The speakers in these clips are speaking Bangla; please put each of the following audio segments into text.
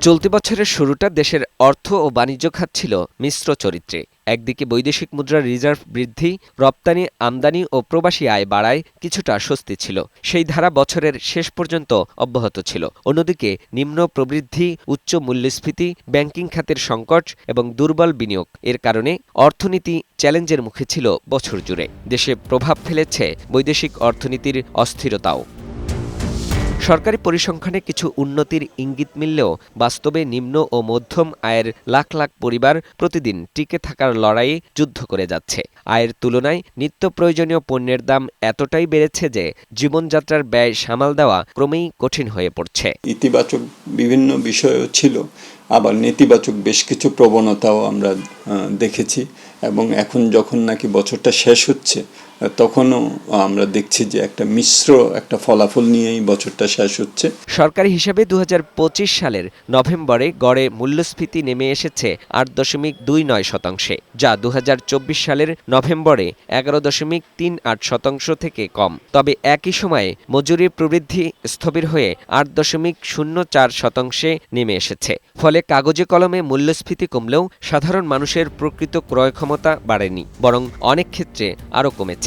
চলতি বছরের শুরুটা দেশের অর্থ ও বাণিজ্য খাত ছিল মিশ্র চরিত্রে। একদিকে বৈদেশিক মুদ্রার রিজার্ভ বৃদ্ধি, রপ্তানি, আমদানি ও প্রবাসী আয় বাড়ায় কিছুটা স্বস্তি ছিল। সেই ধারা বছরের শেষ পর্যন্ত অব্যাহত ছিল। অন্যদিকে নিম্ন প্রবৃদ্ধি, উচ্চ মূল্যস্ফীতি, ব্যাংকিং খাতের সংকট এবং দুর্বল বিনিয়োগ এর কারণে অর্থনীতি চ্যালেঞ্জের মুখে ছিল বছর জুড়ে। দেশে প্রভাব ফেলেছে বৈদেশিক অর্থনীতির অস্থিরতাও। সরকারি পরিসংখ্যানে কিছু উন্নতির ইঙ্গিত মিললেও বাস্তবে নিম্ন ও মধ্যম আয়ের লাখ লাখ পরিবার প্রতিদিন টিকে থাকার লড়াইয়ে যুদ্ধ করে যাচ্ছে। আয়ের তুলনায় নিত্য প্রয়োজনীয় পণ্যের দাম এতটাই বেড়েছে যে জীবনযাত্রার ব্যয় সামাল দেওয়া ক্রমেই কঠিন হয়ে পড়ছে। ইতিবাচক বিভিন্ন বিষয়ও ছিল, আবার নেতিবাচক বেশ কিছু প্রবণতাও আমরা দেখেছি এবং এখন যখন নাকি বছরটা শেষ হচ্ছে তখনও আমরা দেখছি যে একটা মিশ্র একটা ফলাফল নিয়েই বছরটা শেষ হচ্ছে। সরকারি হিসাবে ২০২৫ সালের নভেম্বরে গড়ে মূল্যস্ফীতি নেমে এসেছে ৮.29%, যা ২০২৪ সালের নভেম্বরে ১১.38% থেকে কম। তবে একই সময়ে মজুরি প্রবৃদ্ধি স্থবির হয়ে ৮.04% নেমে এসেছে। ফলে কাগজে কলমে মূল্যস্ফীতি কমলেও সাধারণ মানুষের প্রকৃত ক্রয় ক্ষমতা বাড়েনি, বরং অনেক ক্ষেত্রে আরও কমেছে।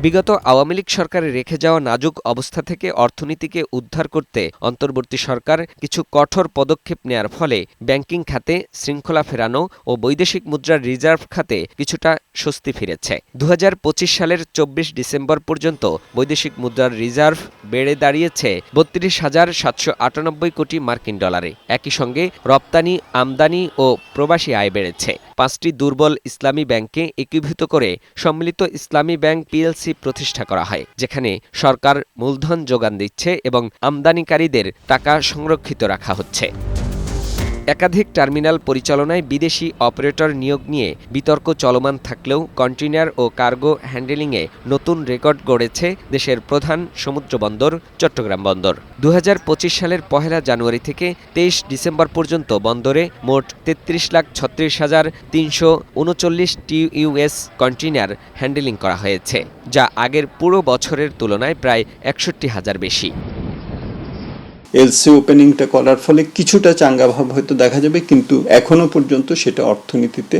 বিগত আওয়ামী লীগ সরকারে রেখে যাওয়া নাজুক অবস্থা থেকে অর্থনীতিকে উদ্ধার করতে অন্তর্বর্তী সরকার কিছু কঠোর পদক্ষেপ নেয়ার ফলে ব্যাংকিং খাতে শৃঙ্খলা ফেরানো ও বৈদেশিক মুদ্রার রিজার্ভ খাতে কিছুটা স্বস্তি ফিরেছে। ২০২৫ সালের ২৪ ডিসেম্বর পর্যন্ত বৈদেশিক মুদ্রার রিজার্ভ বেড়ে দাঁড়িয়েছে ৩২,৭৯৮ কোটি মার্কিন ডলারে। একই সঙ্গে রপ্তানি, আমদানি ও প্রবাসী আয় বেড়েছে। ৫টি দুর্বল ইসলামী ব্যাংককে একীভূত করে সম্মিলিত ইসলামী ব্যাংক পিএলসি প্রতিষ্ঠা করা হয়, যেখানে সরকার মূলধন যোগান দিচ্ছে এবং আমদানিকারীদের টাকা সংরক্ষিত রাখা হচ্ছে। একাধিক টার্মিনাল পরিচালনায় বিদেশি অপারেটর নিয়োগ নিয়ে বিতর্ক চলমান থাকলেও কন্টেইনার ও কার্গো হ্যান্ডেলিংয়ে নতুন রেকর্ড গড়েছে দেশের প্রধান সমুদ্র বন্দর চট্টগ্রাম বন্দর। ২০২৫ সালের ১ জানুয়ারি থেকে ২৩ ডিসেম্বর পর্যন্ত বন্দরে মোট ৩৩,৩৬,৩৩৯ টিইউএস কন্টেইনার হ্যান্ডেলিং করা হয়েছে, যা আগের পুরো বছরের তুলনায় প্রায় ৬১,০০০ বেশি। এলসি ওপেনিংটা করার ফলে কিছুটা চাঙ্গা ভাব হয়তো দেখা যাবে, কিন্তু এখনো পর্যন্ত সেটা অর্থনীতিতে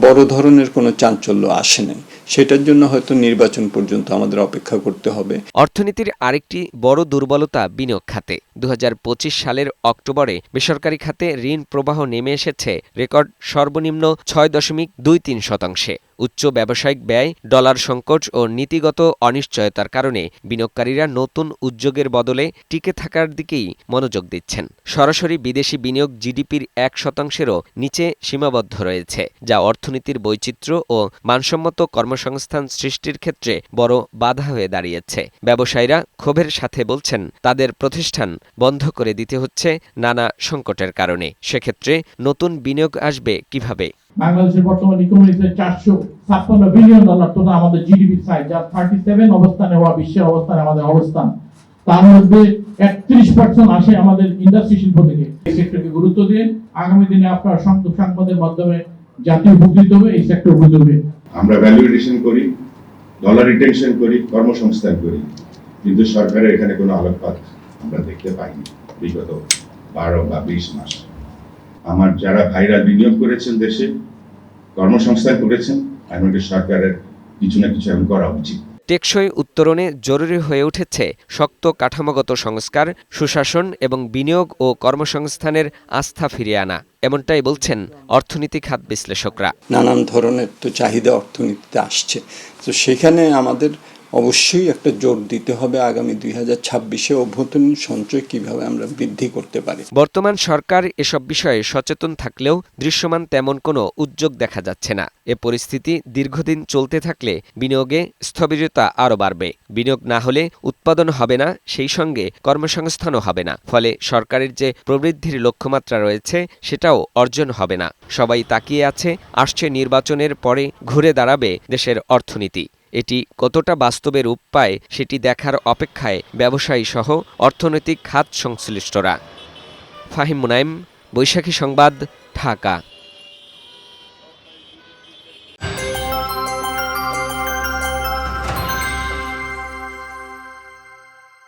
বড় ধরনের কোনো চাঞ্চল্য আসে নাই। সেটার জন্য হয়তো নির্বাচন পর্যন্ত আমাদের অপেক্ষা করতে হবে। অর্থনীতির আরেকটি বড় দুর্বলতা বিনিয়োগ খাতে। ২০২৫ সালের অক্টোবরে বেসরকারি খাতে ঋণ প্রবাহ নেমে এসেছে রেকর্ড সর্বনিম্ন ৬.23%। উচ্চ ব্যবসায়িক ব্যয়, ডলার সংকট ও নীতিগত অনিশ্চয়তার কারণে বিনিয়োগকারীরা নতুন উদ্যোগের বদলে টিকে থাকার দিকেই মনোযোগ দিচ্ছেন। সরাসরি বিদেশি বিনিয়োগ জিডিপির ১%-এরও নিচে সীমাবদ্ধ রয়েছে, যা অর্থনীতির বৈচিত্র্য ও মানসম্মত কর্মসংস্থান সৃষ্টির ক্ষেত্রে বড় বাধা হয়ে দাঁড়িয়েছে। ব্যবসায়ীরা ক্ষোভের সাথে বলছেন, তাদের প্রতিষ্ঠান বন্ধ করে দিতে হচ্ছে নানা সংকটের কারণে। সেক্ষেত্রে নতুন বিনিয়োগ আসবে কিভাবে? বাংলাদেশের বর্তমান ইকোনমিতে $456 বিলিয়ন টোটাল আমাদের জিডিপি সাইজ, যা 37 অবস্থানে হওয়া বিশ্বের অবস্থানে আমাদের অবস্থান। তার মধ্যে 31% আসে আমাদের ইন্ডাস্ট্রি শিল্প থেকে। এই সেক্টরকে গুরুত্ব দিয়ে আগামী দিনে আপনার সংবাদের মাধ্যমে জাতীয় উপকৃত হবে, এই সেক্টর উপকৃত হবে। আমরা ভ্যালু এডিশন করি, ডলার রিটেনশন করি, কর্মসংস্থান করি, কিন্তু সরকারের এখানে কোনো আলোকপাত আমরা দেখতে পাইনি বিগত 12 বা 20 মাস। আমার যারা ভাইরা বিনিয়োগ করেছেন, দেশে কর্মসংস্থান করেছেন, আমাদের সরকারের কিছু না কিছু এমন করা উচিত। টেকসই উত্তরণে জরুরি হয়ে উঠেছে শক্ত কাঠামোগত সংস্কার, সুশাসন এবং বিনিয়োগ ও কর্মসংস্থানের আস্থা ফিরিয়ে আনা, এমনটাই বলছেন অর্থনীতি খাত বিশ্লেষকরা। নানান ধরনের তো চাহিদা অর্থনীতিতে আসছে, তো সেখানে আমাদের অবশ্যই একটা জোর দিতে হবে আগামী ২০২৬-এ অভ্যন্তরীণ সঞ্চয় কিভাবে আমরা বৃদ্ধি করতে পারি। বর্তমান সরকার এসব বিষয়ে সচেতন থাকলেও দৃশ্যমান তেমন কোনো উদ্যোগ দেখা যাচ্ছে না। এ পরিস্থিতি দীর্ঘদিন চলতে থাকলে বিনিয়োগে স্থবিরতা আরও বাড়বে। বিনিয়োগ না হলে উৎপাদন হবে না, সেই সঙ্গে কর্মসংস্থানও হবে না। ফলে সরকারের যে প্রবৃদ্ধির লক্ষ্যমাত্রা রয়েছে সেটাও অর্জন হবে না। সবাই তাকিয়ে আছে, আসছে নির্বাচনের পরে ঘুরে দাঁড়াবে দেশের অর্থনীতি। এটি কতটা বাস্তবে রূপ পায় সেটি দেখার অপেক্ষায় ব্যবসায়ী সহ অর্থনৈতিক খাত সংশ্লিষ্টরা। ফাহিম মুনাইম, বৈশাখী সংবাদ, ঢাকা।